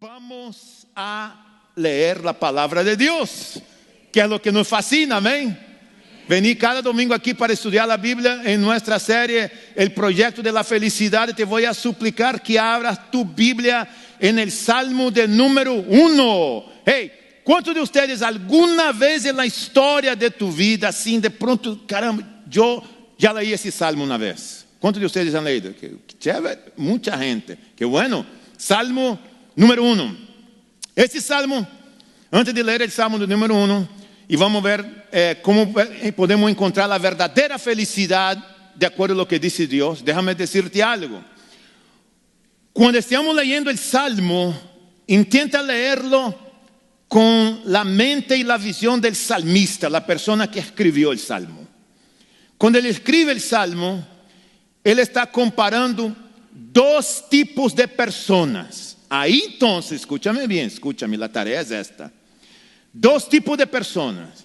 Vamos a leer la palabra de Dios, que es lo que nos fascina, amén. Vení cada domingo aquí para estudiar la Biblia en nuestra serie El Proyecto de la Felicidad. Te voy a suplicar que abras tu Biblia en el Salmo de número 1. Hey, ¿cuántos de ustedes alguna vez en la historia de tu vida, así de pronto, caramba, yo ya leí ese Salmo una vez? ¿Cuántos de ustedes han leído? Que chévere, mucha gente. Qué bueno. Salmo número 1. Este Salmo, antes de leer el Salmo de número 1, y vamos a ver cómo podemos encontrar la verdadera felicidad de acuerdo a lo que dice Dios. Déjame decirte algo. Cuando estamos leyendo el Salmo, intenta leerlo con la mente y la visión del salmista, la persona que escribió el Salmo. Cuando él escribe el Salmo, él está comparando dos tipos de personas. Ahí entonces, escúchame bien, escúchame, la tarea es esta. Dos tipos de personas.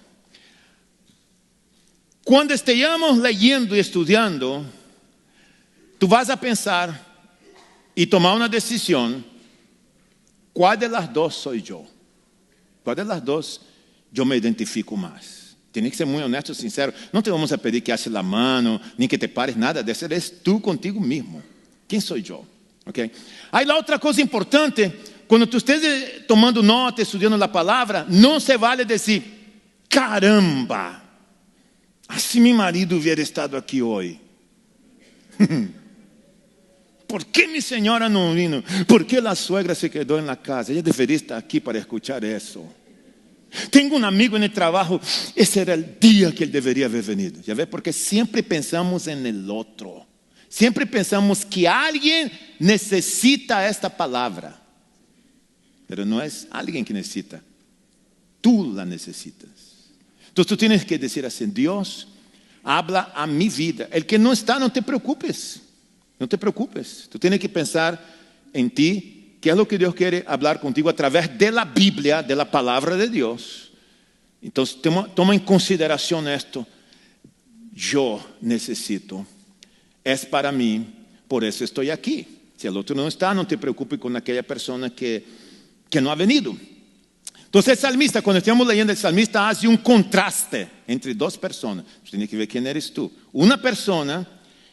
Cuando estemos leyendo y estudiando, tú vas a pensar y tomar una decisión. ¿Cuál de las dos soy yo? ¿Cuál de las dos yo me identifico más? Tienes que ser muy honesto, sincero. No te vamos a pedir que haces la mano, ni que te pares, nada de eso. Eres tú contigo mismo. ¿Quién soy yo? Okay. Hay la otra cosa importante. Cuando tú estés tomando nota, estudiando la palabra, no se vale decir, caramba, así mi marido hubiera estado aquí hoy. ¿Por qué mi señora no vino? ¿Por qué la suegra se quedó en la casa? Ella debería estar aquí para escuchar eso. Tengo un amigo en el trabajo, ese era el día que él debería haber venido. ¿Ya ves? Porque siempre pensamos en el otro. Siempre pensamos que alguien necesita esta palabra. Pero no es alguien que necesita. Tú la necesitas. Entonces tú tienes que decir así, Dios, habla a mi vida. El que no está, no te preocupes. No te preocupes. Tú tienes que pensar en ti. ¿Qué es lo que Dios quiere hablar contigo a través de la Biblia, de la palabra de Dios? Entonces toma en consideración esto. Yo necesito. Es para mí, por eso estoy aquí. Si el otro no está, no te preocupes con aquella persona que no ha venido. Entonces el salmista, cuando estamos leyendo el salmista, hace un contraste entre dos personas. Tienes que ver quién eres tú. Una persona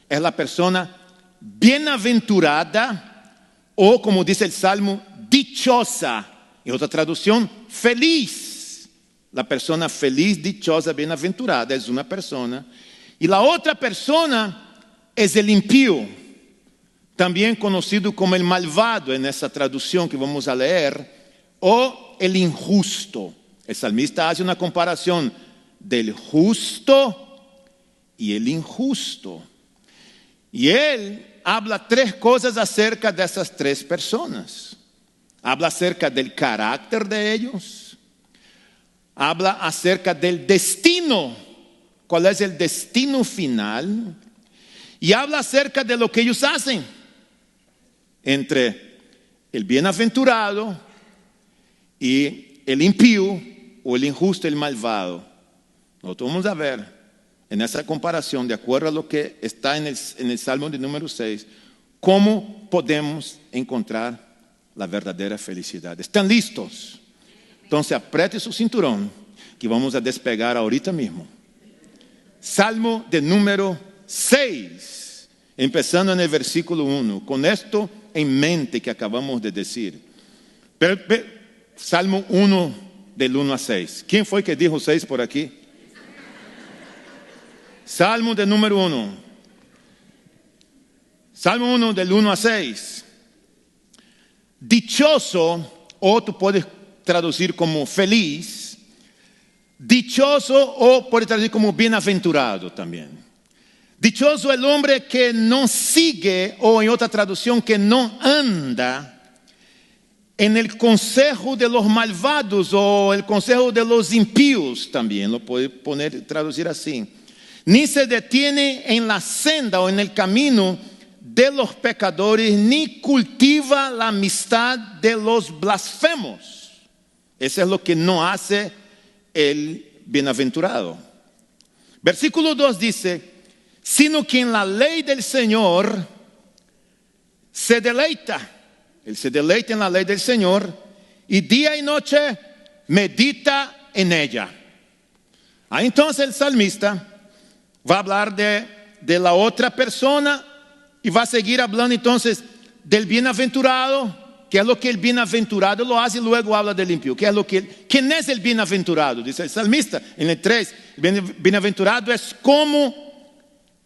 es la persona bienaventurada, o como dice el Salmo, dichosa. En otra traducción, feliz. La persona feliz, dichosa, bienaventurada es una persona. Y la otra persona es el impío, también conocido como el malvado en esa traducción que vamos a leer, o el injusto. El salmista hace una comparación del justo y el injusto. Y él habla tres cosas acerca de esas tres personas. Habla acerca del carácter de ellos. Habla acerca del destino. ¿Cuál es el destino final? Y habla acerca de lo que ellos hacen entre el bienaventurado y el impío, o el injusto y el malvado. Nosotros vamos a ver en esa comparación, de acuerdo a lo que está en el Salmo de número 6, cómo podemos encontrar la verdadera felicidad. ¿Están listos? Entonces apriete su cinturón, que vamos a despegar ahorita mismo. Salmo de número 6, empezando en el versículo 1, con esto en mente que acabamos de decir. Salmo 1, del 1 a 6. ¿Quién fue que dijo 6 por aquí? Salmo de número 1. Salmo 1, del 1 a 6. Dichoso, o tú puedes traducir como feliz. Dichoso, o puedes traducir como bienaventurado también. Dichoso el hombre que no sigue, o en otra traducción, que no anda en el consejo de los malvados, o el consejo de los impíos también, lo puede traducir así. Ni se detiene en la senda o en el camino de los pecadores, ni cultiva la amistad de los blasfemos. Eso es lo que no hace el bienaventurado. Versículo 2 dice, sino que en la ley del Señor se deleita, Él se deleita en la ley del Señor y día y noche medita en ella. Ahí entonces el salmista va a hablar de la otra persona y va a seguir hablando entonces del bienaventurado, que es lo que el bienaventurado lo hace, y luego habla del impío. ¿Quién es el bienaventurado? Dice el salmista en el 3, el bienaventurado es como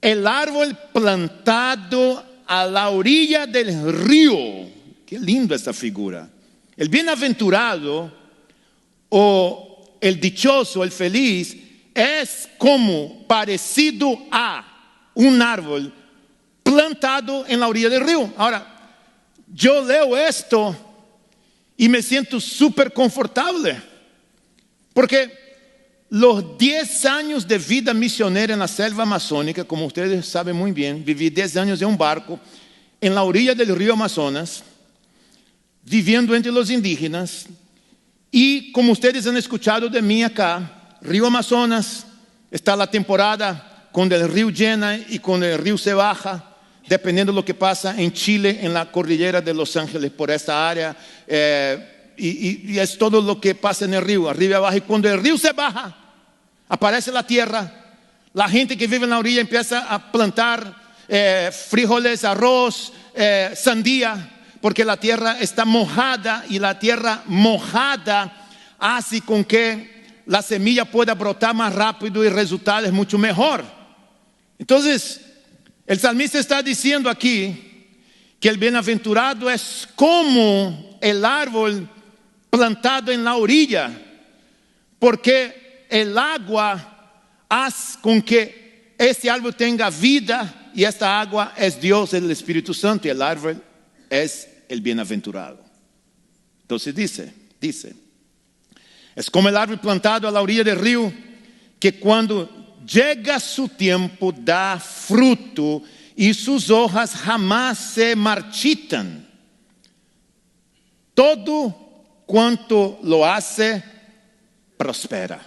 el árbol plantado a la orilla del río. Qué lindo esta figura. El bienaventurado o el dichoso, el feliz, es como parecido a un árbol plantado en la orilla del río. Ahora, yo leo esto y me siento súper confortable, porque los 10 años de vida misionera en la selva amazónica, como ustedes saben muy bien, viví 10 años en un barco en la orilla del río Amazonas, viviendo entre los indígenas, y como ustedes han escuchado de mí acá, río Amazonas, está la temporada cuando el río llena y cuando el río se baja, dependiendo de lo que pasa en Chile, en la cordillera de Los Ángeles, por esta área, y es todo lo que pasa en el río, arriba y abajo. Y cuando el río se baja, aparece la tierra, la gente que vive en la orilla empieza a plantar frijoles, arroz, sandía, porque la tierra está mojada, y la tierra mojada hace con que la semilla pueda brotar más rápido y el resultado es mucho mejor. Entonces, el salmista está diciendo aquí que el bienaventurado es como el árbol plantado en la orilla, porque el agua hace con que este árbol tenga vida, y esta agua es Dios, el Espíritu Santo, y el árbol es el bienaventurado. Entonces dice, es como el árbol plantado a la orilla del río, que cuando llega su tiempo da fruto y sus hojas jamás se marchitan. Todo cuanto lo hace prospera.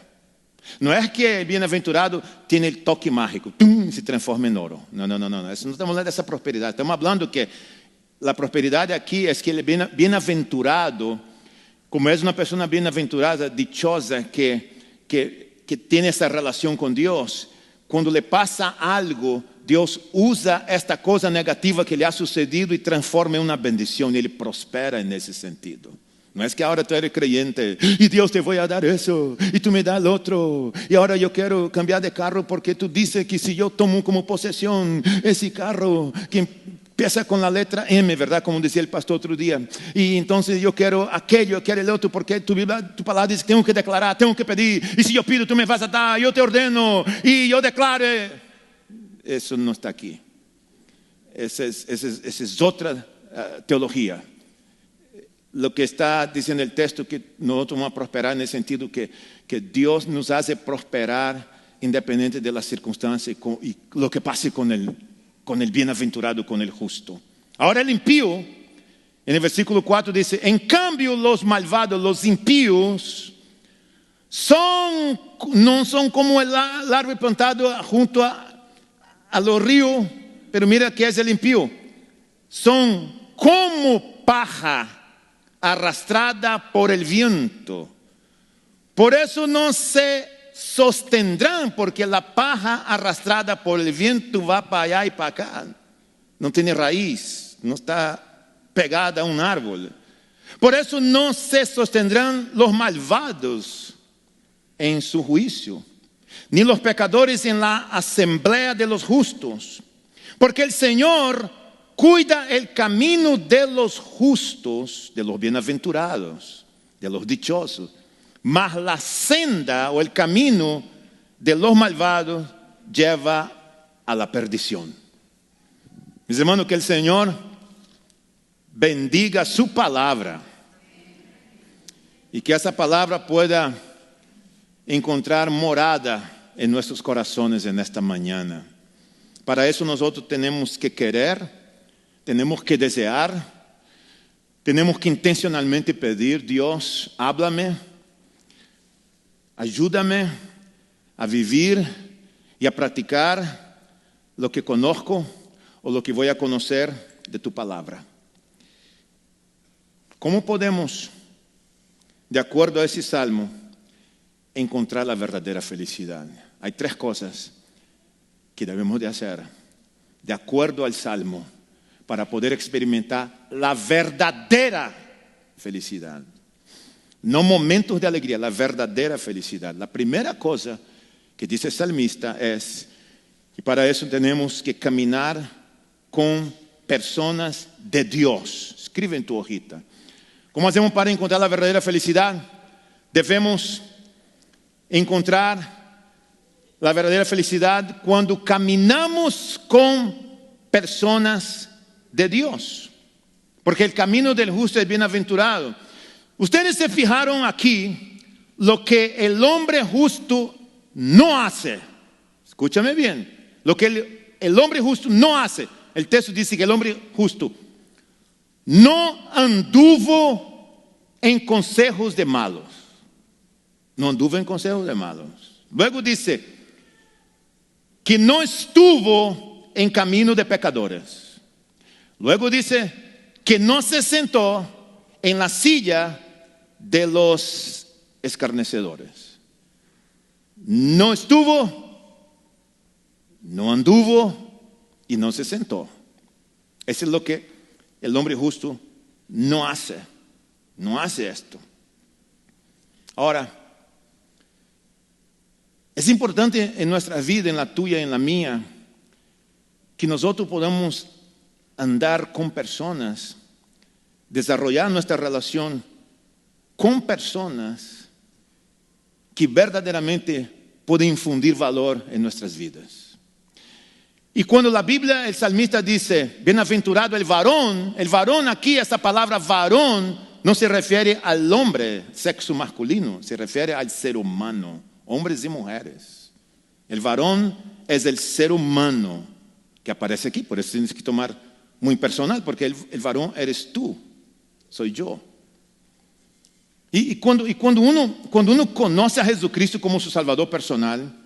No es que el bienaventurado tiene el toque mágico, ¡tum!, se transforma en oro. No. Eso no estamos hablando de esa prosperidad. Estamos hablando que la prosperidad aquí es que el bienaventurado, como es una persona bienaventurada, dichosa, que tiene esa relación con Dios, cuando le pasa algo, Dios usa esta cosa negativa que le ha sucedido y transforma en una bendición, y él prospera en ese sentido. No es que ahora tú eres creyente y Dios te voy a dar eso y tú me das el otro, y ahora yo quiero cambiar de carro porque tú dices que si yo tomo como posesión ese carro que empieza con la letra M, ¿verdad? Como decía el pastor otro día, y entonces yo quiero aquello, yo quiero el otro, porque tu palabra dice que tengo que declarar, tengo que pedir, y si yo pido tú me vas a dar, yo te ordeno y yo declare. Eso no está aquí. Esa es otra teología. Lo que está diciendo el texto, que nosotros vamos a prosperar en el sentido que Dios nos hace prosperar independiente de las circunstancias y lo que pase con el bienaventurado, con el justo. Ahora el impío, en el versículo 4 dice, en cambio los malvados, los impíos, no son como el árbol plantado junto a los ríos, pero mira que es el impío, son como paja arrastrada por el viento. Por eso no se sostendrán, porque la paja arrastrada por el viento va para allá y para acá, no tiene raíz, no está pegada a un árbol. Por eso no se sostendrán los malvados en su juicio, ni los pecadores en la asamblea de los justos, porque el Señor cuida el camino de los justos, de los bienaventurados, de los dichosos, mas la senda o el camino de los malvados lleva a la perdición. Mis hermanos, que el Señor bendiga su palabra y que esa palabra pueda encontrar morada en nuestros corazones en esta mañana. Para eso nosotros tenemos que querer, tenemos que desear, tenemos que intencionalmente pedir: Dios, háblame, ayúdame a vivir y a practicar lo que conozco o lo que voy a conocer de tu palabra. ¿Cómo podemos, de acuerdo a ese salmo, encontrar la verdadera felicidad? Hay 3 cosas que debemos de hacer de acuerdo al salmo para poder experimentar la verdadera felicidad. No momentos de alegría, la verdadera felicidad. La primera cosa que dice el salmista es que para eso tenemos que caminar con personas de Dios. Escribe en tu hojita. ¿Cómo hacemos para encontrar la verdadera felicidad? Debemos encontrar la verdadera felicidad cuando caminamos con personas de Dios. Porque el camino del justo es bienaventurado. Ustedes se fijaron aquí lo que el hombre justo no hace. Escúchame bien. Lo que el hombre justo no hace. El texto dice que el hombre justo no anduvo en consejos de malos. No anduvo en consejos de malos. Luego dice que no estuvo en camino de pecadores. Luego dice que no se sentó en la silla de los escarnecedores. No estuvo, no anduvo y no se sentó. Eso es lo que el hombre justo no hace. No hace esto. Ahora, es importante en nuestra vida, en la tuya y en la mía, que nosotros podamos andar con personas, desarrollar nuestra relación con personas que verdaderamente pueden infundir valor en nuestras vidas. Y cuando la Biblia, el salmista dice, bienaventurado el varón aquí, esta palabra varón no se refiere al hombre, sexo masculino, se refiere al ser humano, hombres y mujeres. El varón es el ser humano que aparece aquí, por eso tienes que tomar muy personal, porque el varón eres tú, soy yo. Y cuando uno conoce a Jesucristo como su Salvador personal,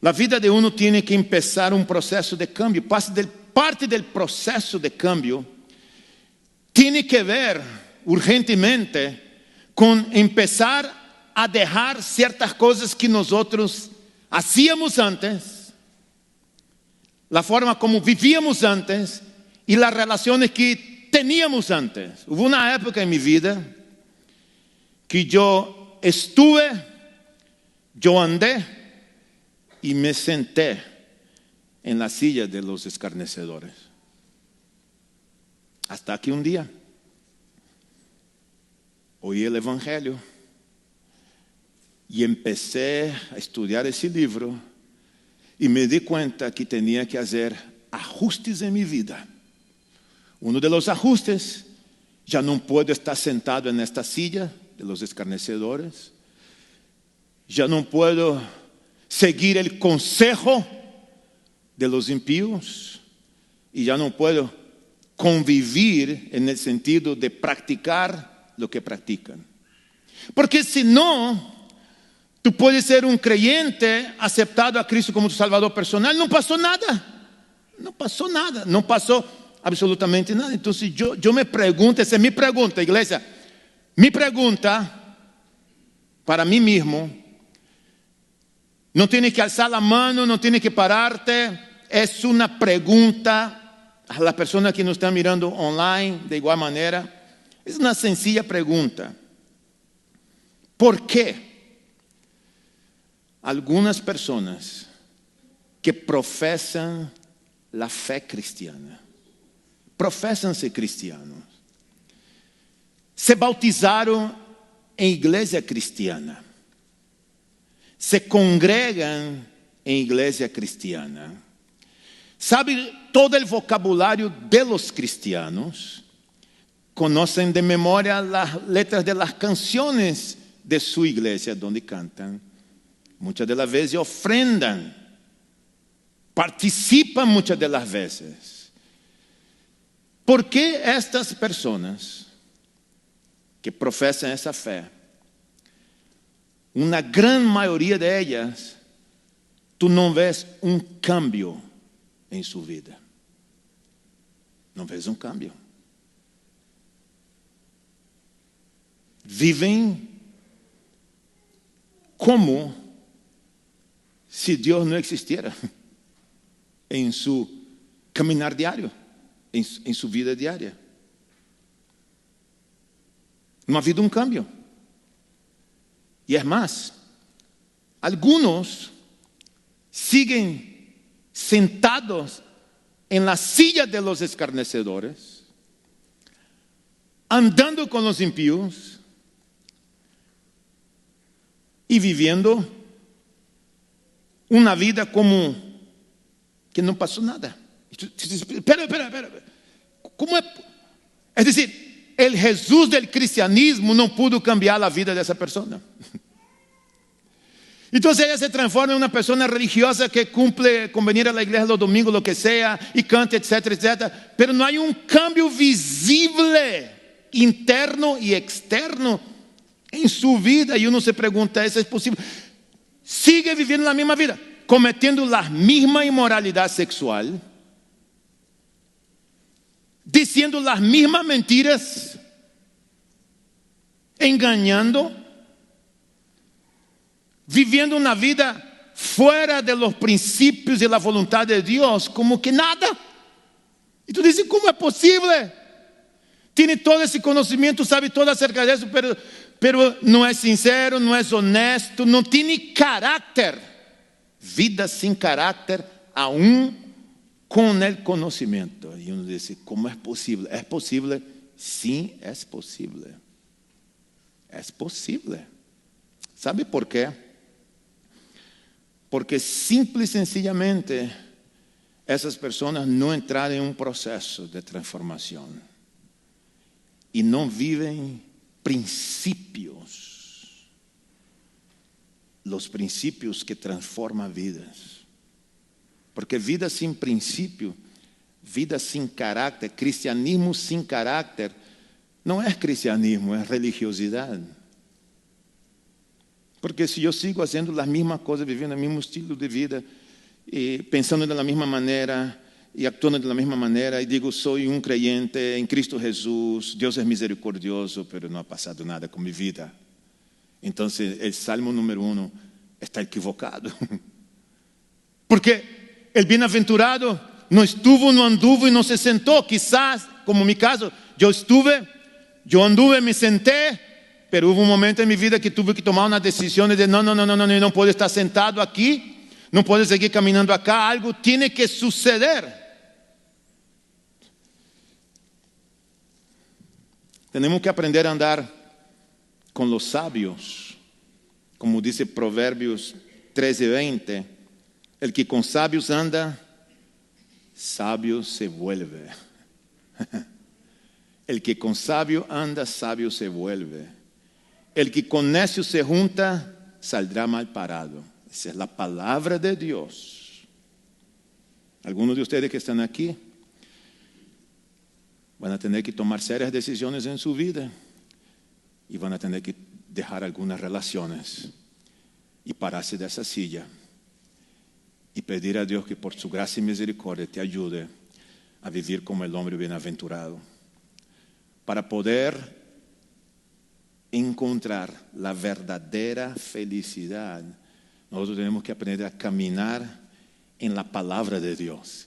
la vida de uno tiene que empezar un proceso de cambio. Parte del proceso de cambio tiene que ver urgentemente con empezar a dejar ciertas cosas que nosotros hacíamos antes, la forma como vivíamos antes y las relaciones que teníamos antes. Hubo una época en mi vida que yo andé y me senté en la silla de los escarnecedores. Hasta que un día oí el Evangelio y empecé a estudiar ese libro y me di cuenta que tenía que hacer ajustes en mi vida. Uno de los ajustes, ya no puedo estar sentado en esta silla de los escarnecedores. Ya no puedo seguir el consejo de los impíos. Y ya no puedo convivir en el sentido de practicar lo que practican. Porque si no, tú puedes ser un creyente aceptado a Cristo como tu Salvador personal. No pasó nada. No pasó nada. No pasó absolutamente nada. Entonces yo me pregunto, esa es mi pregunta, iglesia. Mi pregunta para mí mismo, no tienes que alzar la mano, no tienes que pararte. Es una pregunta a la persona que nos está mirando online de igual manera. Es una sencilla pregunta. ¿Por qué algunas personas que profesan la fe cristiana, profesan ser cristianos, se bautizaron en iglesia cristiana, se congregan en iglesia cristiana, saben todo el vocabulario de los cristianos, conocen de memoria las letras de las canciones de su iglesia donde cantan, muchas de las veces ofrendan, participan muchas de las veces. ¿Por qué estas personas que profesan esa fe, una gran mayoría de ellas, tú no ves un cambio en su vida? No ves un cambio. viven como si Dios no existiera en su caminar diario, en su vida diaria. No ha habido un cambio. Y es más, algunos siguen sentados en la silla de los escarnecedores, andando con los impíos y viviendo una vida como que no pasó nada. Espera. ¿Cómo es? Es decir, el Jesús del cristianismo no pudo cambiar la vida de esa persona. Entonces ella se transforma en una persona religiosa que cumple con venir a la iglesia los domingos, lo que sea, y canta, etcétera, etcétera. Pero no hay un cambio visible, interno y externo en su vida. Y uno se pregunta, ¿eso es posible? Sigue viviendo la misma vida, cometiendo la misma inmoralidad sexual, diciendo las mismas mentiras, engañando, viviendo una vida fuera de los principios y la voluntad de Dios, como que nada. Y tú dices, ¿cómo es posible? Tiene todo ese conocimiento, sabe todo acerca de eso, pero no es sincero, no es honesto, no tiene carácter. Vida sin carácter, aún con el conocimiento. Y uno dice, ¿cómo es posible? ¿Es posible? Sí, es posible. Es posible. ¿Sabe por qué? Porque simple y sencillamente esas personas no entraron en un proceso de transformación y no viven principios, los principios que transforman vidas. Porque vida sin principio, vida sin carácter, cristianismo sin carácter, no es cristianismo, es religiosidad. Porque si yo sigo haciendo las mismas cosas, viviendo el mismo estilo de vida, y pensando de la misma manera, y actuando de la misma manera, y digo, soy un creyente en Cristo Jesús, Dios es misericordioso, pero no ha pasado nada con mi vida. Entonces el Salmo número 1 está equivocado. Porque el bienaventurado no estuvo, no anduvo y no se sentó. Quizás, como mi caso, yo anduve, me senté, pero hubo un momento en mi vida que tuve que tomar una decisión de no puedo estar sentado aquí, no puedo seguir caminando acá, algo tiene que suceder. Tenemos que aprender a andar con los sabios, como dice Proverbios 13:20, el que con sabios anda, sabio se vuelve. El que con sabio anda, sabio se vuelve. El que con necio se junta, saldrá mal parado. Esa es la palabra de Dios. Algunos de ustedes que están aquí van a tener que tomar serias decisiones en su vida y van a tener que dejar algunas relaciones y pararse de esa silla y pedir a Dios que por su gracia y misericordia te ayude a vivir como el hombre bienaventurado, para poder encontrar la verdadera felicidad. Nosotros tenemos que aprender a caminar en la palabra de Dios,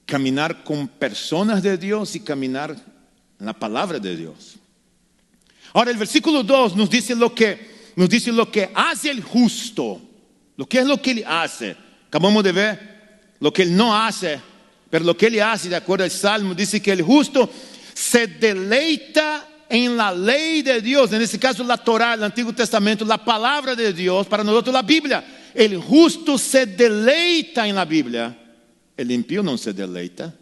caminar con personas de Dios y caminar en la palabra de Dios. Ahora el versículo 2 nos dice lo que hace el justo. Lo que es lo que él hace. Acabamos de ver lo que él no hace, pero lo que él hace, de acuerdo al Salmo, dice que el justo se deleita en la ley de Dios, en este caso la Torá, el Antiguo Testamento, la palabra de Dios, para nosotros la Biblia. El justo se deleita en la Biblia, el impío no se deleita.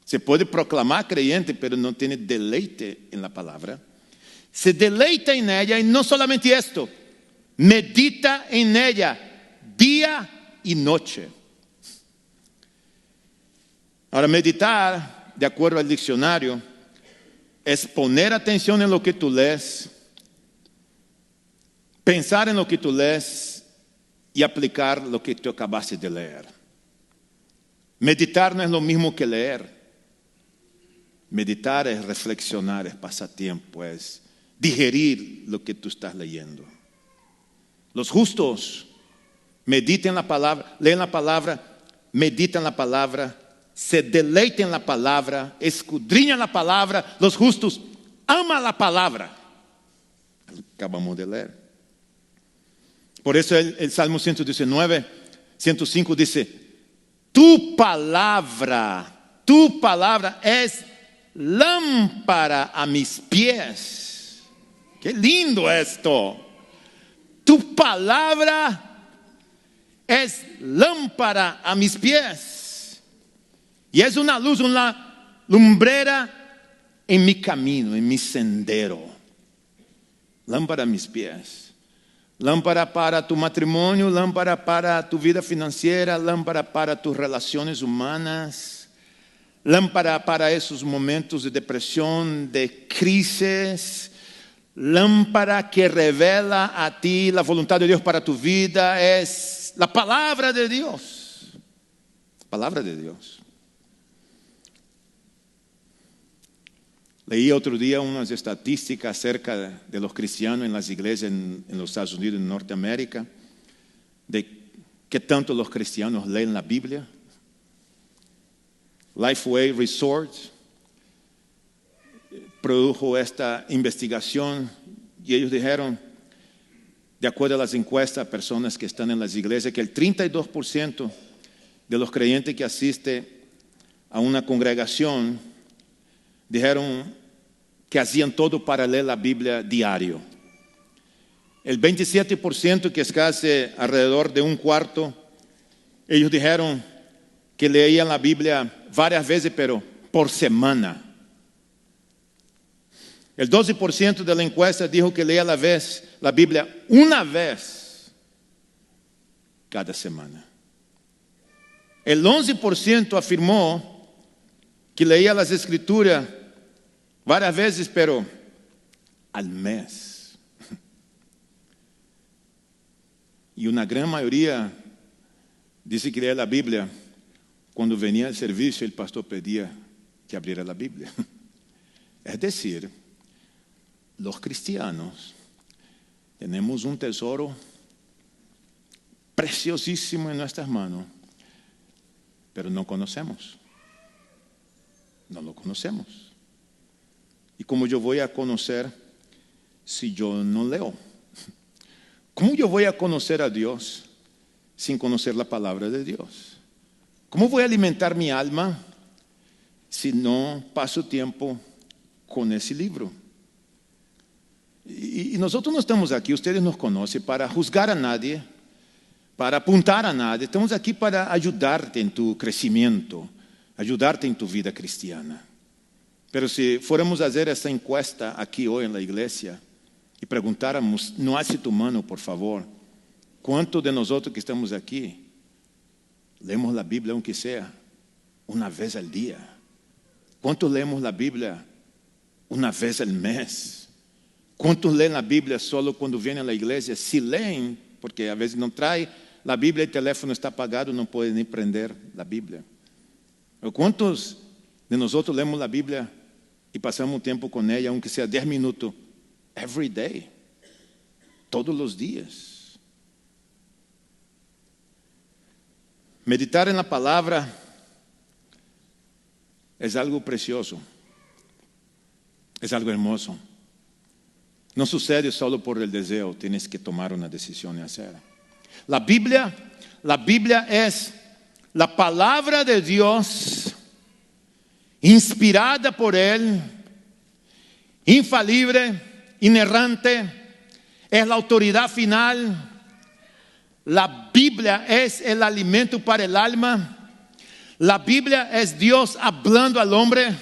Se puede proclamar creyente, pero no tiene deleite en la palabra. Se deleita en ella, y no solamente esto, medita en ella día y noche. Ahora, meditar, de acuerdo al diccionario, es poner atención en lo que tú lees, pensar en lo que tú lees y aplicar lo que tú acabaste de leer. Meditar no es lo mismo que leer. Meditar es reflexionar, es pasatiempo, es digerir lo que tú estás leyendo. Los justos meditan la palabra, leen la palabra, meditan la palabra, se deleitan en la palabra, escudriñan la palabra. Los justos aman la palabra. Acabamos de leer. Por eso el Salmo 119, 105 dice: tu palabra es lámpara a mis pies. Qué lindo esto. Tu palabra es lámpara a mis pies. Y es una luz, una lumbrera en mi camino, en mi sendero. Lámpara a mis pies. Lámpara para tu matrimonio, lámpara para tu vida financiera, lámpara para tus relaciones humanas, lámpara para esos momentos de depresión, de crisis, lámpara que revela a ti la voluntad de Dios para tu vida, es la palabra de Dios. Palabra de Dios. Leí otro día unas estadísticas acerca de los cristianos en las iglesias en los Estados Unidos, en Norteamérica, de qué tanto los cristianos leen la Biblia. Lifeway Resort produjo esta investigación y ellos dijeron, de acuerdo a las encuestas, personas que están en las iglesias, que el 32% de los creyentes que asisten a una congregación dijeron que hacían todo para leer la Biblia diario. El 27%, que es casi alrededor de un cuarto, ellos dijeron que leían la Biblia varias veces, pero por semana. El 12% de la encuesta dijo que leía la Biblia una vez cada semana. El 11% afirmó que leía las Escrituras varias veces, pero al mes. Y una gran mayoría dice que leía la Biblia cuando venía al servicio y el pastor pedía que abriera la Biblia. Es decir, los cristianos tenemos un tesoro preciosísimo en nuestras manos, pero no conocemos. No lo conocemos. ¿Y cómo yo voy a conocer si yo no leo? ¿Cómo yo voy a conocer a Dios sin conocer la palabra de Dios? ¿Cómo voy a alimentar mi alma si no paso tiempo con ese libro? Y nosotros no estamos aquí, ustedes nos conocen, para juzgar a nadie, para apuntar a nadie. Estamos aquí para ayudarte en tu crecimiento, ayudarte en tu vida cristiana. Pero si fuéramos a hacer esta encuesta aquí hoy en la iglesia y preguntáramos, no hace tu mano, por favor, ¿cuántos de nosotros que estamos aquí leemos la Biblia aunque sea una vez al día? ¿Cuántos leemos la Biblia una vez al mes? ¿Cuántos leen la Biblia solo cuando vienen a la iglesia? Si leen, porque a veces no trae la Biblia, el teléfono está apagado, no pueden ni prender la Biblia. ¿Cuántos de nosotros leemos la Biblia y pasamos un tiempo con ella, aunque sea 10 minutos, every day, todos los días? Meditar en la palabra es algo precioso, es algo hermoso. No sucede solo por el deseo, tienes que tomar una decisión y hacerla. La Biblia es la palabra de Dios, inspirada por Él, infalible, inerrante, es la autoridad final. La Biblia es el alimento para el alma. La Biblia es Dios hablando al hombre.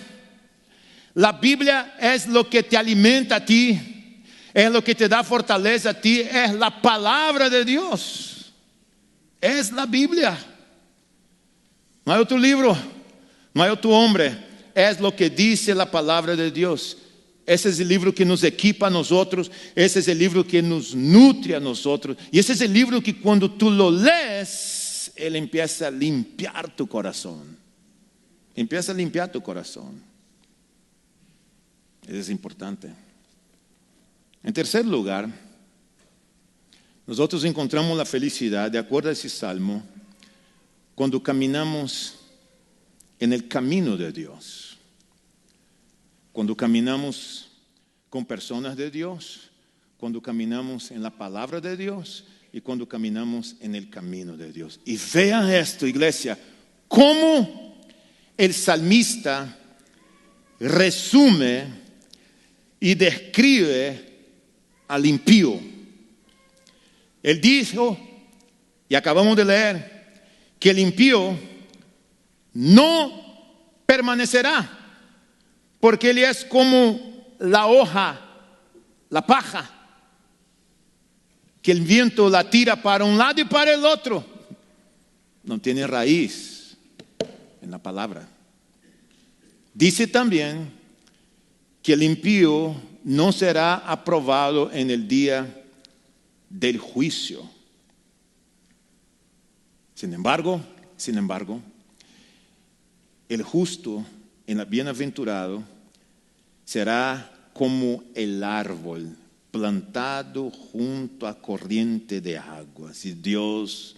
La Biblia es lo que te alimenta a ti, es lo que te da fortaleza a ti, es la palabra de Dios. Es la Biblia. No hay otro libro, no hay otro hombre. Es lo que dice la palabra de Dios. Ese es el libro que nos equipa a nosotros. Ese es el libro que nos nutre a nosotros. Y ese es el libro que cuando tú lo lees, Él empieza a limpiar tu corazón. Empieza a limpiar tu corazón. Eso es importante. En tercer lugar, nosotros encontramos la felicidad, de acuerdo a ese salmo, cuando caminamos en el camino de Dios. Cuando caminamos con personas de Dios, cuando caminamos en la palabra de Dios y cuando caminamos en el camino de Dios. Y vean esto, iglesia, cómo el salmista resume y describe al impío. Él dijo, y acabamos de leer, que el impío no permanecerá, porque él es como la hoja, la paja, que el viento la tira para un lado y para el otro. No tiene raíz en la palabra. Dice también que el impío no será aprobado en el día del juicio. Sin embargo, el justo, el bienaventurado, será como el árbol plantado junto a corriente de aguas, y Dios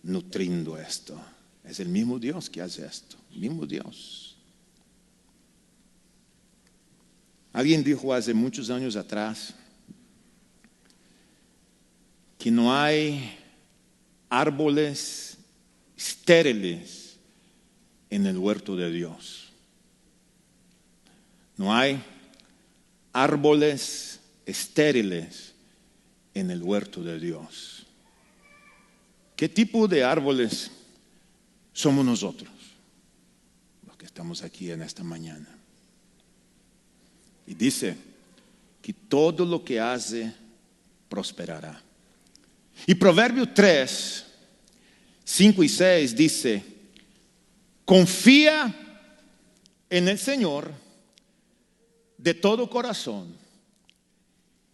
nutriendo esto. Es el mismo Dios que hace esto, el mismo Dios. Alguien dijo hace muchos años atrás que no hay árboles estériles en el huerto de Dios. No hay árboles estériles en el huerto de Dios. ¿Qué tipo de árboles somos nosotros, los que estamos aquí en esta mañana? Y dice que todo lo que hace prosperará. Y Proverbios 3, 5 y 6 dice: confía en el Señor de todo corazón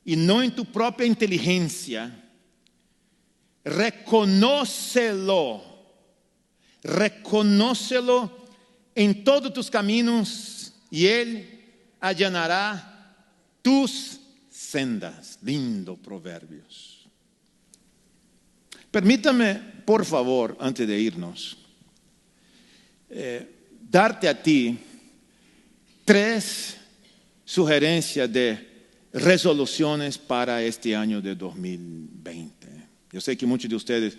y no en tu propia inteligencia. Reconócelo en todos tus caminos y Él allanará tus sendas. Lindo Proverbios. Permítame, por favor, antes de irnos, darte a ti 3 sugerencias de resoluciones para este año de 2020. Yo sé que muchos de ustedes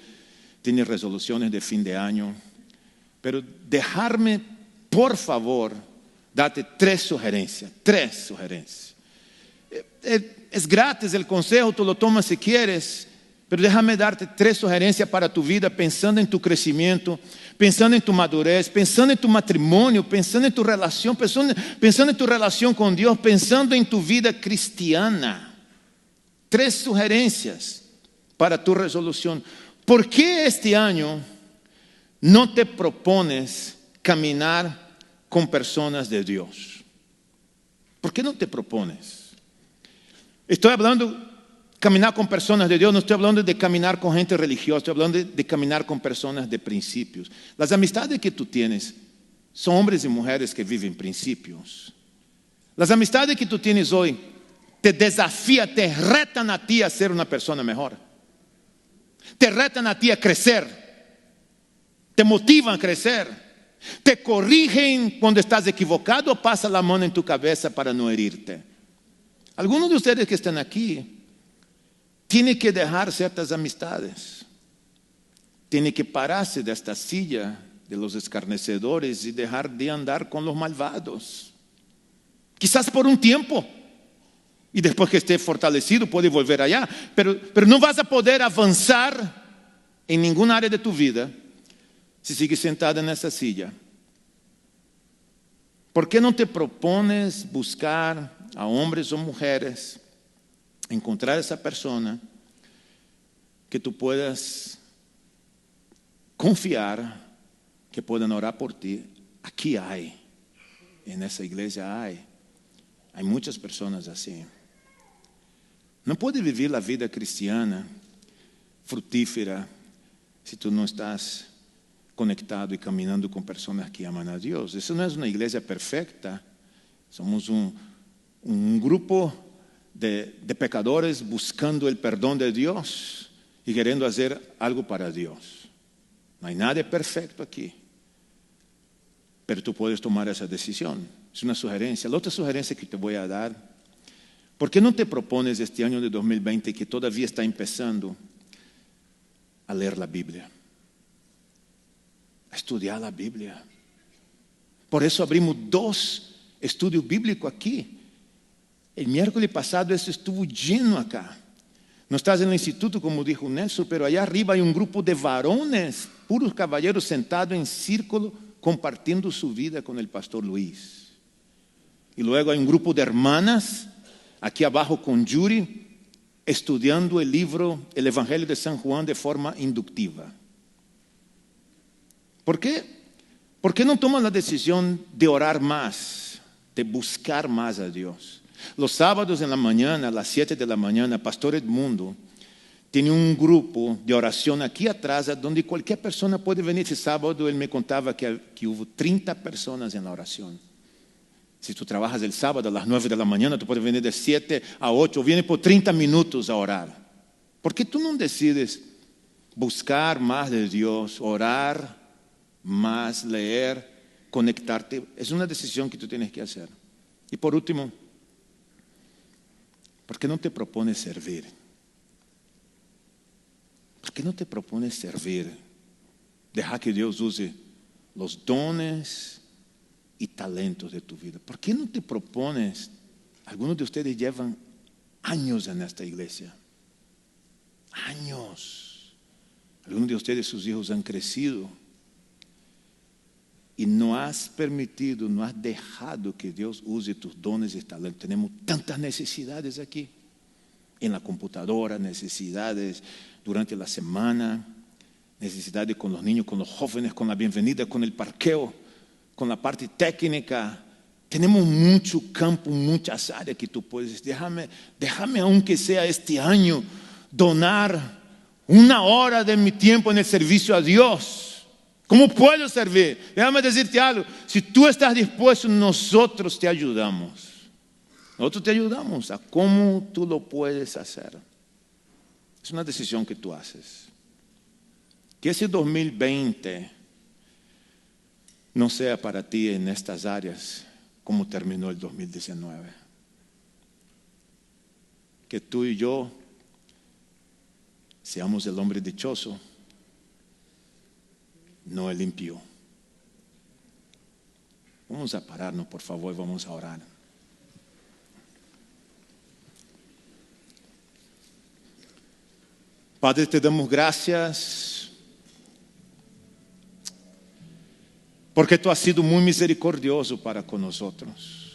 tienen resoluciones de fin de año, pero dejarme, por favor, darte 3 sugerencias. Es gratis el consejo, tú lo tomas si quieres, pero déjame darte 3 sugerencias para tu vida, pensando en tu crecimiento, pensando en tu madurez, pensando en tu matrimonio, pensando en tu relación, pensando en tu relación con Dios, pensando en tu vida cristiana. 3 sugerencias para tu resolución. ¿Por qué este año no te propones caminar con personas de Dios? ¿Por qué no te propones? Estoy hablando caminar con personas de Dios, no estoy hablando de caminar con gente religiosa, estoy hablando de caminar con personas de principios. Las amistades que tú tienes son hombres y mujeres que viven principios. Las amistades que tú tienes hoy te desafían, te retan a ti a ser una persona mejor. Te retan a ti a crecer. Te motivan a crecer. Te corrigen cuando estás equivocado, pasa la mano en tu cabeza para no herirte. Algunos de ustedes que están aquí tiene que dejar ciertas amistades. Tiene que pararse de esta silla de los escarnecedores y dejar de andar con los malvados. Quizás por un tiempo. Y después que esté fortalecido puede volver allá. Pero no vas a poder avanzar en ninguna área de tu vida si sigues sentado en esa silla. ¿Por qué no te propones buscar a hombres o mujeres, encontrar esa persona que tú puedas confiar, que puedan orar por ti? Aquí hay, en esa iglesia hay muchas personas así. No puedes vivir la vida cristiana fructífera si tú no estás conectado y caminando con personas que aman a Dios. Eso no es una iglesia perfecta. Somos un grupo de pecadores buscando el perdón de Dios y queriendo hacer algo para Dios. No hay nadie perfecto aquí, pero tú puedes tomar esa decisión. Es una sugerencia. La otra sugerencia que te voy a dar: ¿por qué no te propones este año de 2020, que todavía está empezando, a leer la Biblia, a estudiar la Biblia? Por eso abrimos 2 estudios bíblicos aquí. El miércoles pasado eso estuvo lleno acá. No estás en el instituto, como dijo Nelson, pero allá arriba hay un grupo de varones, puros caballeros, sentados en círculo, compartiendo su vida con el pastor Luis. Y luego hay un grupo de hermanas aquí abajo con Yuri, estudiando el libro, el Evangelio de San Juan, de forma inductiva. ¿Por qué? ¿Por qué no toman la decisión de orar más, de buscar más a Dios? Los sábados en la mañana, a las 7 de la mañana, Pastor Edmundo tiene un grupo de oración aquí atrás, donde cualquier persona puede venir. Ese sábado él me contaba que hubo 30 personas en la oración. Si tú trabajas el sábado a las 9 de la mañana, tú puedes venir de 7 a 8, viene por 30 minutos a orar. ¿Por qué tú no decides buscar más de Dios, orar más, leer, conectarte? Es una decisión que tú tienes que hacer. Y por último, ¿por qué no te propones servir? ¿Por qué no te propones servir? Deja que Dios use los dones y talentos de tu vida. ¿Por qué no te propones? Algunos de ustedes llevan años en esta iglesia. Años. Algunos de ustedes, sus hijos han crecido. Y no has permitido, no has dejado que Dios use tus dones y talentos. Tenemos tantas necesidades aquí. En la computadora, necesidades durante la semana, necesidades con los niños, con los jóvenes, con la bienvenida, con el parqueo, con la parte técnica. Tenemos mucho campo, muchas áreas que tú puedes. Déjame aunque sea este año, donar 1 hora de mi tiempo en el servicio a Dios. ¿Cómo puedo servir? Déjame decirte algo. Si tú estás dispuesto, nosotros te ayudamos. Nosotros te ayudamos a cómo tú lo puedes hacer. Es una decisión que tú haces. Que ese 2020 no sea para ti en estas áreas como terminó el 2019. Que tú y yo seamos el hombre dichoso, no el impío. Vamos a pararnos, por favor, y vamos a orar. Padre, te damos gracias porque tú has sido muy misericordioso para con nosotros.